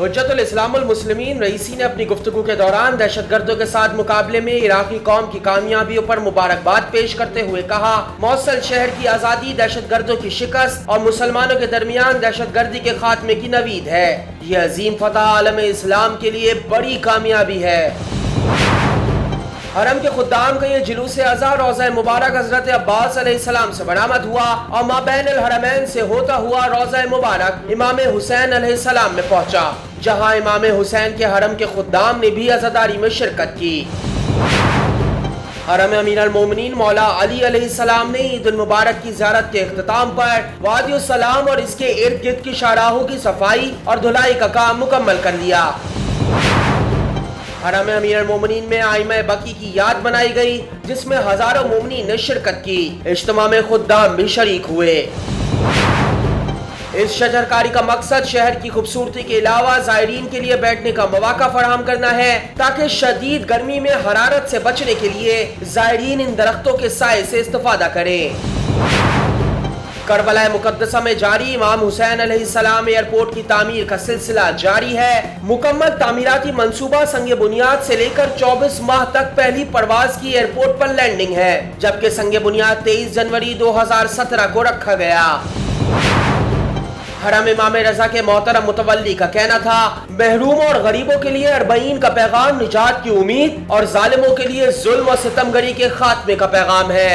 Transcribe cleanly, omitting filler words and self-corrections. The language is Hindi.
हुज्जतुल इस्लामुल मुस्लिमीन रईसी ने अपनी गुफ्तगू के दौरान दहशतगर्दों के साथ मुकाबले में इराकी कौम की कामयाबियों पर मुबारकबाद पेश करते हुए कहा, मौसल शहर की आज़ादी दहशतगर्दों की शिकस्त और मुसलमानों के दरमियान दहशतगर्दी के खात्मे की नवीद है। यह अजीम फतह आलम इस्लाम के लिए बड़ी कामयाबी है। हरम के खुद्दाम का ये जुलूस अज़ा रोज़ा मुबारक हज़रत अब्बास अलैहिस्सलाम से बरामद हुआ और माबैन अल हरमैन से होता हुआ रोज़ा मुबारक इमाम हुसैन अलैहिस्सलाम में पहुंचा, जहां इमाम हुसैन के हरम के खुद्दाम ने भी अज़ादारी में शिरकत की। हरम अमीर अल मोमिनीन मौला अली अलैहिस्सलाम ने ईद उल मुबारक की ज़ियारत के इख्तिताम पर वादी सलाम और इसके इर्द गिर्द की शाहराहों की सफाई और धुलाई का काम मुकम्मल कर लिया। हरम अमीर अल मोमिनीन में आइमा बकी की याद बनाई गई, जिसमें हजारों मोमिनीन ने शिरकत की। इज्तिमा में खुद्दाम भी शरीक हुए। इस शजरकारी का मकसद शहर की खूबसूरती के अलावा ज़ायरीन के लिए बैठने का मौका फराहम करना है, ताकि शदीद गर्मी में हरारत से बचने के लिए ज़ायरीन इन दरख्तों के साए से इस्तेफादा करें। करबला मुकद्दसा में जारी इमाम हुसैन अलैहिस्सलाम एयरपोर्ट की तामीर का सिलसिला जारी है। मुकम्मल तामीराती मंसूबा संग बुनियाद से लेकर 24 माह तक पहली परवाज की एयरपोर्ट पर लैंडिंग है, जबकि संग बुनियाद 23 जनवरी 2017 को रखा गया। हरम इमाम रजा के मोहतरम मुतवल्ली का कहना था, महरूम और गरीबों के लिए अरबईन का पैगाम निजात की उम्मीद और जालिमों के लिए जुल्म और सितमगरी के खात्मे का पैगाम है।